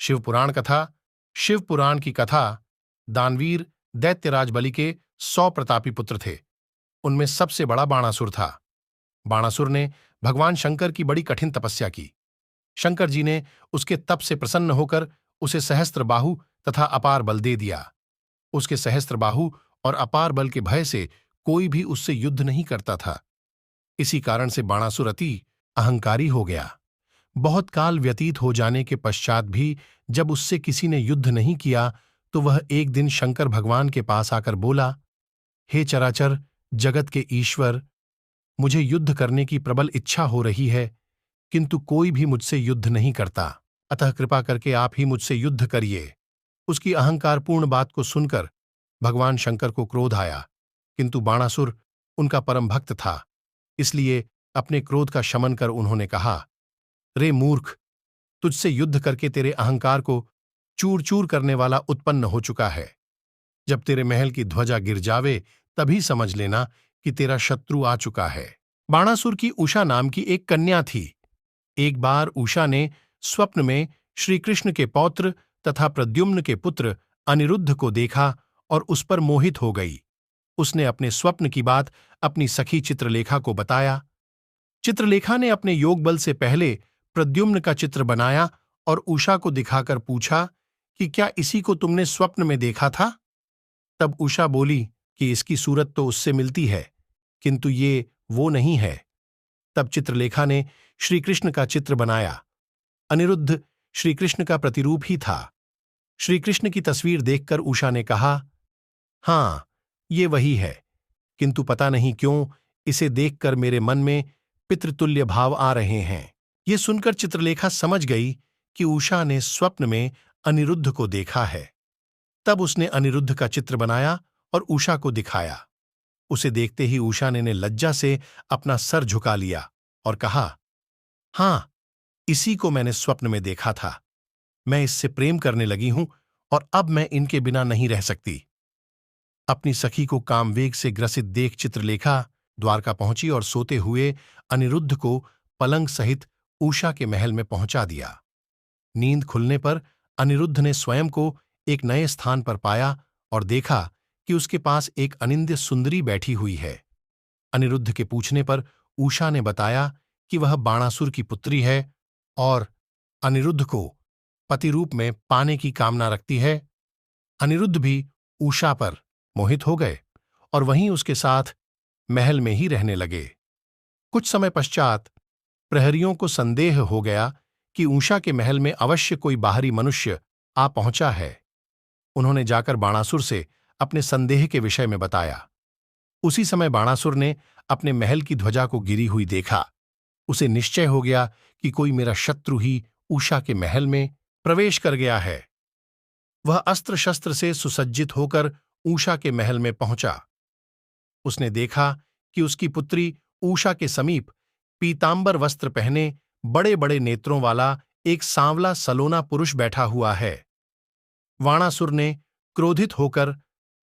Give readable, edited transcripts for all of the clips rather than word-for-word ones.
शिवपुराण कथा। शिवपुराण की कथा दानवीर दैत्यराज बलि के 100 प्रतापी पुत्र थे। उनमें सबसे बड़ा बाणासुर था। बाणासुर ने भगवान शंकर की बड़ी कठिन तपस्या की। शंकर जी ने उसके तप से प्रसन्न होकर उसे सहस्त्र बाहु तथा अपार बल दे दिया। उसके सहस्त्र बाहु और अपार बल के भय से कोई भी उससे युद्ध नहीं करता था। इसी कारण से बाणासुर अति अहंकारी हो गया। बहुत काल व्यतीत हो जाने के पश्चात भी जब उससे किसी ने युद्ध नहीं किया तो वह एक दिन शंकर भगवान के पास आकर बोला, हे चराचर जगत के ईश्वर, मुझे युद्ध करने की प्रबल इच्छा हो रही है, किंतु कोई भी मुझसे युद्ध नहीं करता, अतः कृपा करके आप ही मुझसे युद्ध करिए। उसकी अहंकारपूर्ण बात को सुनकर भगवान शंकर को क्रोध आया, किंतु बाणासुर उनका परम भक्त था, इसलिए अपने क्रोध का शमन कर उन्होंने कहा, रे मूर्ख, तुझसे युद्ध करके तेरे अहंकार को चूर चूर करने वाला उत्पन्न हो चुका है। जब तेरे महल की ध्वजा गिर जावे तभी समझ लेना कि तेरा शत्रु आ चुका है। बाणासुर की उषा नाम की एक कन्या थी। एक बार उषा ने स्वप्न में श्री कृष्ण के पौत्र तथा प्रद्युम्न के पुत्र अनिरुद्ध को देखा और उस पर मोहित हो गई। उसने अपने स्वप्न की बात अपनी सखी चित्रलेखा को बताया। चित्रलेखा ने अपने योग बल से पहले प्रद्युम्न का चित्र बनाया और उषा को दिखाकर पूछा कि क्या इसी को तुमने स्वप्न में देखा था? तब उषा बोली कि इसकी सूरत तो उससे मिलती है, किंतु ये वो नहीं है। तब चित्रलेखा ने श्री कृष्ण का चित्र बनाया। अनिरुद्ध श्री कृष्ण का प्रतिरूप ही था। श्री कृष्ण की तस्वीर देखकर उषा ने कहा, हां, ये वही है, किंतु पता नहीं क्यों इसे देखकर मेरे मन में पितृतुल्य भाव आ रहे हैं। ये सुनकर चित्रलेखा समझ गई कि उषा ने स्वप्न में अनिरुद्ध को देखा है। तब उसने अनिरुद्ध का चित्र बनाया और उषा को दिखाया। उसे देखते ही उषा ने लज्जा से अपना सर झुका लिया और कहा, हां, इसी को मैंने स्वप्न में देखा था। मैं इससे प्रेम करने लगी हूं और अब मैं इनके बिना नहीं रह सकती। अपनी सखी को कामवेग से ग्रसित देख चित्रलेखा द्वारका पहुंची और सोते हुए अनिरुद्ध को पलंग सहित उषा के महल में पहुंचा दिया। नींद खुलने पर अनिरुद्ध ने स्वयं को एक नए स्थान पर पाया और देखा कि उसके पास एक अनिंद्य सुंदरी बैठी हुई है। अनिरुद्ध के पूछने पर उषा ने बताया कि वह बाणासुर की पुत्री है और अनिरुद्ध को पति रूप में पाने की कामना रखती है। अनिरुद्ध भी उषा पर मोहित हो गए और वहीं उसके साथ महल में ही रहने लगे। कुछ समय पश्चात प्रहरियों को संदेह हो गया कि उषा के महल में अवश्य कोई बाहरी मनुष्य आ पहुंचा है। उन्होंने जाकर बाणासुर से अपने संदेह के विषय में बताया। उसी समय बाणासुर ने अपने महल की ध्वजा को गिरी हुई देखा। उसे निश्चय हो गया कि कोई मेरा शत्रु ही उषा के महल में प्रवेश कर गया है। वह अस्त्र शस्त्र से सुसज्जित होकर उषा के महल में पहुंचा। उसने देखा कि उसकी पुत्री उषा के समीप पीतांबर वस्त्र पहने बड़े बड़े नेत्रों वाला एक सांवला सलोना पुरुष बैठा हुआ है। बाणासुर ने क्रोधित होकर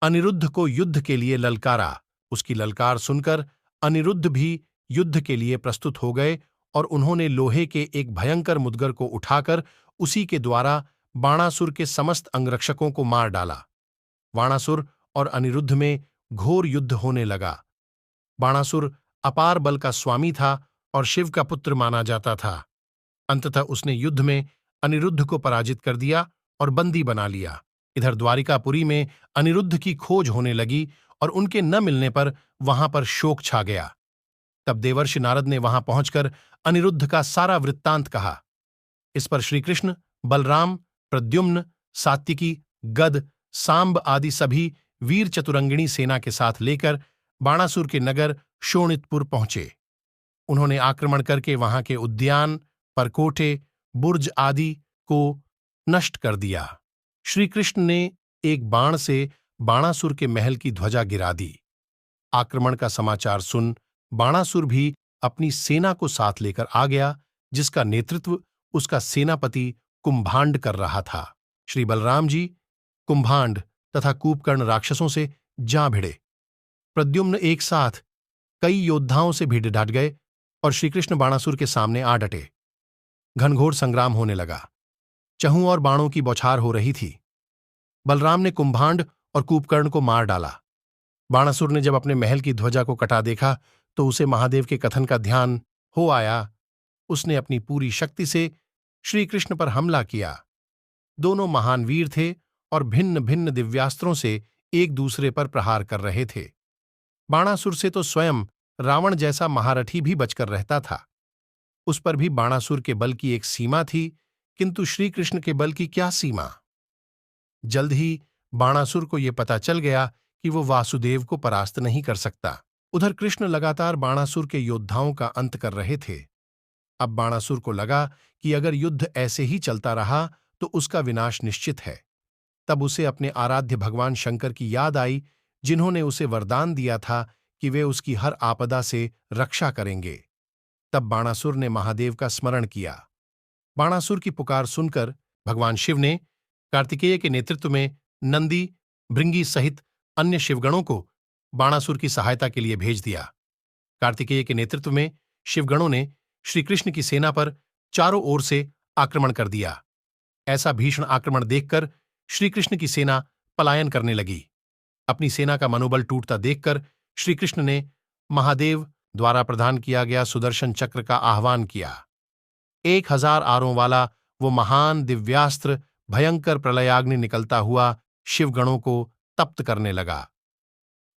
अनिरुद्ध को युद्ध के लिए ललकारा। उसकी ललकार सुनकर अनिरुद्ध भी युद्ध के लिए प्रस्तुत हो गए और उन्होंने लोहे के एक भयंकर मुद्गर को उठाकर उसी के द्वारा बाणासुर के समस्त अंगरक्षकों को मार डाला। बाणासुर और अनिरुद्ध में घोर युद्ध होने लगा। बाणासुर अपार बल का स्वामी था और शिव का पुत्र माना जाता था। अंततः उसने युद्ध में अनिरुद्ध को पराजित कर दिया और बंदी बना लिया। इधर द्वारिकापुरी में अनिरुद्ध की खोज होने लगी और उनके न मिलने पर वहां पर शोक छा गया। तब देवर्षि नारद ने वहां पहुंचकर अनिरुद्ध का सारा वृत्तांत कहा। इस पर श्रीकृष्ण, बलराम, प्रद्युम्न, सात्विकी, गद, सांब आदि सभी वीर चतुरंगिणी सेना के साथ लेकर बाणासुर के नगर शोणितपुर पहुंचे। उन्होंने आक्रमण करके वहां के उद्यान, परकोटे, बुर्ज आदि को नष्ट कर दिया। श्रीकृष्ण ने एक बाण से बाणासुर के महल की ध्वजा गिरा दी। आक्रमण का समाचार सुन बाणासुर भी अपनी सेना को साथ लेकर आ गया, जिसका नेतृत्व उसका सेनापति कुंभांड कर रहा था। श्री बलराम जी कुंभांड तथा कूपकर्ण राक्षसों से जा भिड़े। प्रद्युम्न एक साथ कई योद्धाओं से भिड़ डट गए और श्रीकृष्ण बाणासुर के सामने आ डटे। घनघोर संग्राम होने लगा। चहु और बाणों की बौछार हो रही थी। बलराम ने कुंभांड और कूपकर्ण को मार डाला। बाणासुर ने जब अपने महल की ध्वजा को कटा देखा तो उसे महादेव के कथन का ध्यान हो आया। उसने अपनी पूरी शक्ति से श्री कृष्ण पर हमला किया। दोनों महान वीर थे और भिन्न भिन्न दिव्यास्त्रों से एक दूसरे पर प्रहार कर रहे थे। बाणासुर से तो स्वयं रावण जैसा महारथी भी बचकर रहता था। उस पर भी बाणासुर के बल की एक सीमा थी, किंतु श्री कृष्ण के बल की क्या सीमा। जल्द ही बाणासुर को यह पता चल गया कि वो वासुदेव को परास्त नहीं कर सकता। उधर कृष्ण लगातार बाणासुर के योद्धाओं का अंत कर रहे थे। अब बाणासुर को लगा कि अगर युद्ध ऐसे ही चलता रहा तो उसका विनाश निश्चित है। तब उसे अपने आराध्य भगवान शंकर की याद आई, जिन्होंने उसे वरदान दिया था कि वे उसकी हर आपदा से रक्षा करेंगे। तब बाणासुर ने महादेव का स्मरण किया। बाणासुर की पुकार सुनकर भगवान शिव ने कार्तिकेय के नेतृत्व में नंदी, भृंगी सहित अन्य शिवगणों को बाणासुर की सहायता के लिए भेज दिया। कार्तिकेय के नेतृत्व में शिवगणों ने श्रीकृष्ण की सेना पर चारों ओर से आक्रमण कर दिया। ऐसा भीषण आक्रमण देखकर श्रीकृष्ण की सेना पलायन करने लगी। अपनी सेना का मनोबल टूटता देखकर श्रीकृष्ण ने महादेव द्वारा प्रदान किया गया सुदर्शन चक्र का आह्वान किया। 1000 आरों वाला वो महान दिव्यास्त्र भयंकर प्रलयाग्नि निकलता हुआ शिवगणों को तप्त करने लगा।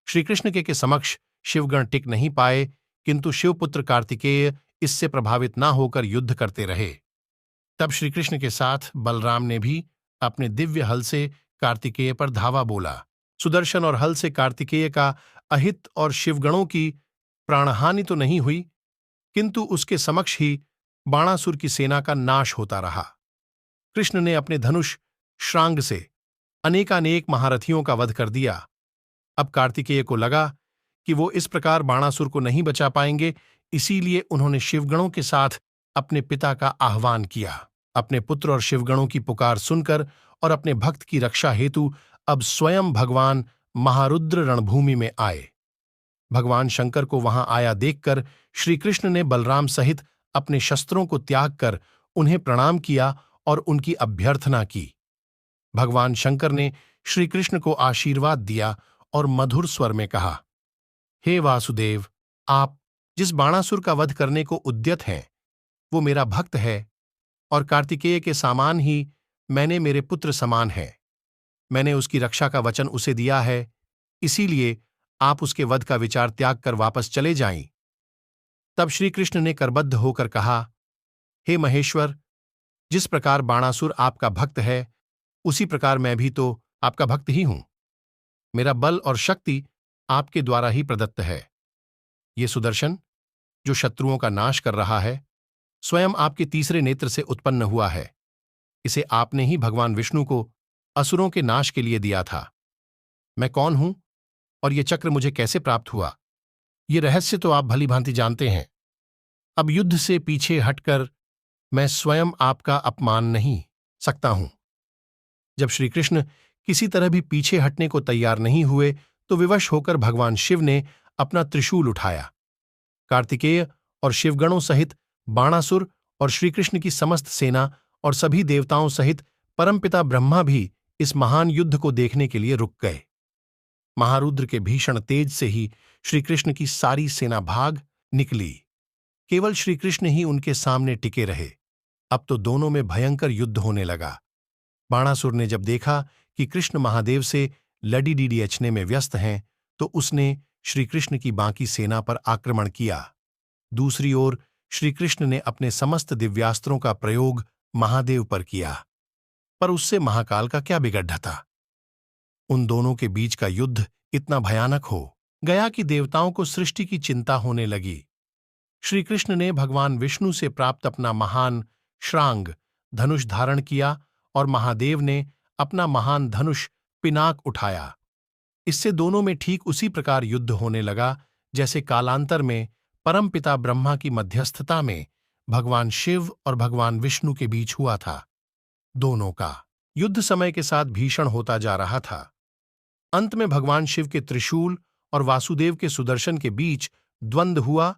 श्रीकृष्ण के समक्ष शिवगण टिक नहीं पाए, किंतु शिवपुत्र कार्तिकेय इससे प्रभावित ना होकर युद्ध करते रहे। तब श्रीकृष्ण के साथ बलराम ने भी अपने दिव्य हल से कार्तिकेय पर धावा बोला। सुदर्शन और हल से कार्तिकेय का अहित और शिवगणों की प्राणहानि तो नहीं हुई, किंतु उसके समक्ष ही बाणासुर की सेना का नाश होता रहा। कृष्ण ने अपने धनुष श्रांग से अनेकानेक महारथियों का वध कर दिया। अब कार्तिकेय को लगा कि वो इस प्रकार बाणासुर को नहीं बचा पाएंगे, इसीलिए उन्होंने शिवगणों के साथ अपने पिता का आह्वान किया। अपने पुत्र और शिवगणों की पुकार सुनकर और अपने भक्त की रक्षा हेतु अब स्वयं भगवान महारुद्र रणभूमि में आए। भगवान शंकर को वहां आया देखकर श्रीकृष्ण ने बलराम सहित अपने शस्त्रों को त्याग कर उन्हें प्रणाम किया और उनकी अभ्यर्थना की। भगवान शंकर ने श्रीकृष्ण को आशीर्वाद दिया और मधुर स्वर में कहा, हे वासुदेव, आप जिस बाणासुर का वध करने को उद्यत हैं, वो मेरा भक्त है और कार्तिकेय के समान ही मैंने मेरे पुत्र समान है। मैंने उसकी रक्षा का वचन उसे दिया है, इसीलिए आप उसके वध का विचार त्याग कर वापस चले जाएं। तब श्रीकृष्ण ने करबद्ध होकर कहा, हे महेश्वर, जिस प्रकार बाणासुर आपका भक्त है, उसी प्रकार मैं भी तो आपका भक्त ही हूं। मेरा बल और शक्ति आपके द्वारा ही प्रदत्त है। ये सुदर्शन, जो शत्रुओं का नाश कर रहा है, स्वयं आपके तीसरे नेत्र से उत्पन्न हुआ है। इसे आपने ही भगवान विष्णु को असुरों के नाश के लिए दिया था। मैं कौन हूं और ये चक्र मुझे कैसे प्राप्त हुआ, ये रहस्य तो आप भली भांति जानते हैं। अब युद्ध से पीछे हटकर मैं स्वयं आपका अपमान नहीं सकता हूं। जब श्रीकृष्ण किसी तरह भी पीछे हटने को तैयार नहीं हुए तो विवश होकर भगवान शिव ने अपना त्रिशूल उठाया। कार्तिकेय और शिवगणों सहित बाणासुर और श्रीकृष्ण की समस्त सेना और सभी देवताओं सहित परमपिता ब्रह्मा भी इस महान युद्ध को देखने के लिए रुक गए। महारुद्र के भीषण तेज से ही श्रीकृष्ण की सारी सेना भाग निकली। केवल श्रीकृष्ण ही उनके सामने टिके रहे। अब तो दोनों में भयंकर युद्ध होने लगा। बाणासुर ने जब देखा कि कृष्ण महादेव से लड़ी-डीडीएचने में व्यस्त हैं, तो उसने श्रीकृष्ण की बाकी सेना पर आक्रमण किया। दूसरी ओर श्रीकृष्ण ने अपने समस्त दिव्यास्त्रों का प्रयोग महादेव पर किया, पर उससे महाकाल का क्या बिगड़ था। उन दोनों के बीच का युद्ध इतना भयानक हो गया कि देवताओं को सृष्टि की चिंता होने लगी। श्रीकृष्ण ने भगवान विष्णु से प्राप्त अपना महान श्रांग धनुष धारण किया और महादेव ने अपना महान धनुष पिनाक उठाया। इससे दोनों में ठीक उसी प्रकार युद्ध होने लगा जैसे कालांतर में परमपिता ब्रह्मा की मध्यस्थता में भगवान शिव और भगवान विष्णु के बीच हुआ था। दोनों का युद्ध समय के साथ भीषण होता जा रहा था। अंत में भगवान शिव के त्रिशूल और वासुदेव के सुदर्शन के बीच द्वंद्व हुआ,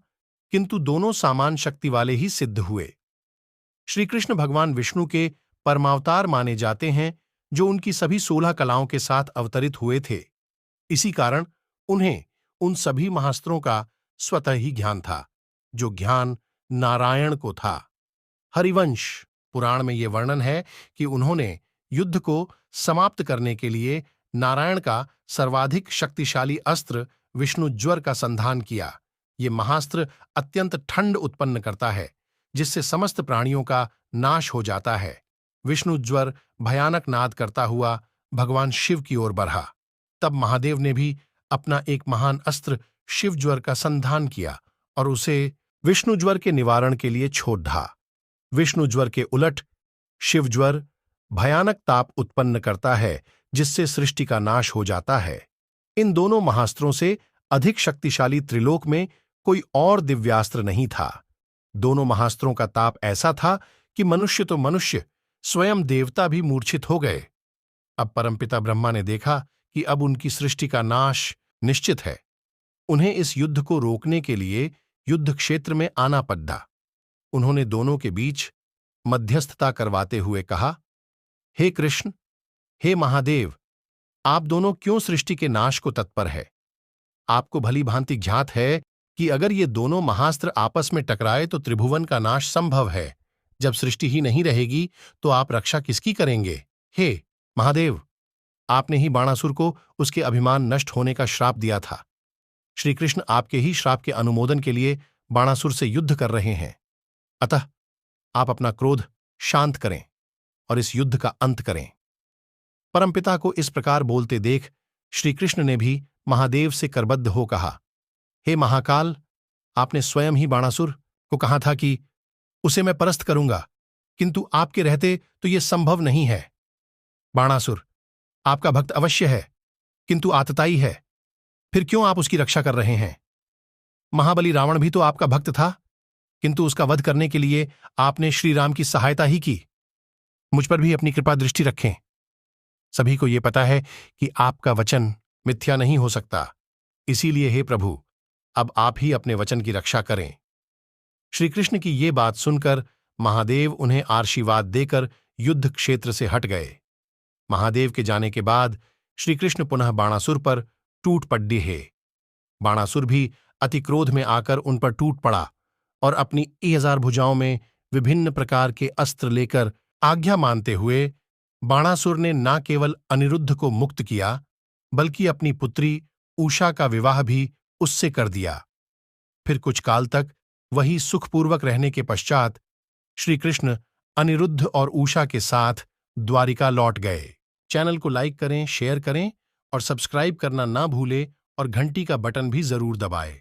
किंतु दोनों समान शक्ति वाले ही सिद्ध हुए। श्रीकृष्ण भगवान विष्णु के परमावतार माने जाते हैं जो उनकी सभी 16 कलाओं के साथ अवतरित हुए थे। इसी कारण उन्हें उन सभी महास्त्रों का स्वतः ही ज्ञान था, जो ज्ञान नारायण को था। हरिवंश पुराण में यह वर्णन है कि उन्होंने युद्ध को समाप्त करने के लिए नारायण का सर्वाधिक शक्तिशाली अस्त्र विष्णुज्वर का संधान किया। ये महास्त्र अत्यंत ठंड उत्पन्न करता है, जिससे समस्त प्राणियों का नाश हो जाता है। विष्णुज्वर भयानक नाद करता हुआ भगवान शिव की ओर बढ़ा। तब महादेव ने भी अपना एक महान अस्त्र शिवज्वर का संधान किया और उसे विष्णुज्वर के निवारण के लिए छोड़ धा। विष्णुज्वर के उलट शिवज्वर भयानक ताप उत्पन्न करता है, जिससे सृष्टि का नाश हो जाता है। इन दोनों महास्त्रों से अधिक शक्तिशाली त्रिलोक में कोई और दिव्यास्त्र नहीं था। दोनों महास्त्रों का ताप ऐसा था कि मनुष्य तो मनुष्य, स्वयं देवता भी मूर्छित हो गए। अब परमपिता ब्रह्मा ने देखा कि अब उनकी सृष्टि का नाश निश्चित है। उन्हें इस युद्ध को रोकने के लिए युद्ध क्षेत्र में आना पड़ा। उन्होंने दोनों के बीच मध्यस्थता करवाते हुए कहा, हे कृष्ण, हे महादेव, आप दोनों क्यों सृष्टि के नाश को तत्पर है? आपको भली भांति ज्ञात है कि अगर ये दोनों महास्त्र आपस में टकराए तो त्रिभुवन का नाश संभव है। जब सृष्टि ही नहीं रहेगी तो आप रक्षा किसकी करेंगे? हे महादेव, आपने ही बाणासुर को उसके अभिमान नष्ट होने का श्राप दिया था। श्री कृष्ण आपके ही श्राप के अनुमोदन के लिए बाणासुर से युद्ध कर रहे हैं। अतः आप अपना क्रोध शांत करें और इस युद्ध का अंत करें। परमपिता को इस प्रकार बोलते देख श्री कृष्ण ने भी महादेव से करबद्ध हो कहा, हे महाकाल, आपने स्वयं ही बाणासुर को कहा था कि उसे मैं परास्त करूंगा, किंतु आपके रहते तो यह संभव नहीं है। बाणासुर आपका भक्त अवश्य है, किंतु आतताई है, फिर क्यों आप उसकी रक्षा कर रहे हैं? महाबली रावण भी तो आपका भक्त था, किंतु उसका वध करने के लिए आपने श्री राम की सहायता ही की। मुझ पर भी अपनी कृपा दृष्टि रखें। सभी को यह पता है कि आपका वचन मिथ्या नहीं हो सकता, इसीलिए हे प्रभु, अब आप ही अपने वचन की रक्षा करें। श्री कृष्ण की ये बात सुनकर महादेव उन्हें आशीर्वाद देकर युद्ध क्षेत्र से हट गए। महादेव के जाने के बाद श्री कृष्ण पुनः बाणासुर पर टूट पड़े है। बाणासुर भी अति क्रोध में आकर उन पर टूट पड़ा और अपनी 1000 भुजाओं में विभिन्न प्रकार के अस्त्र लेकर आज्ञा मानते हुए बाणासुर ने न केवल अनिरुद्ध को मुक्त किया, बल्कि अपनी पुत्री उषा का विवाह भी उससे कर दिया। फिर कुछ काल तक वही सुखपूर्वक रहने के पश्चात श्री कृष्ण अनिरुद्ध और उषा के साथ द्वारिका लौट गए। चैनल को लाइक करें, शेयर करें और सब्सक्राइब करना ना भूलें और घंटी का बटन भी जरूर दबाएं।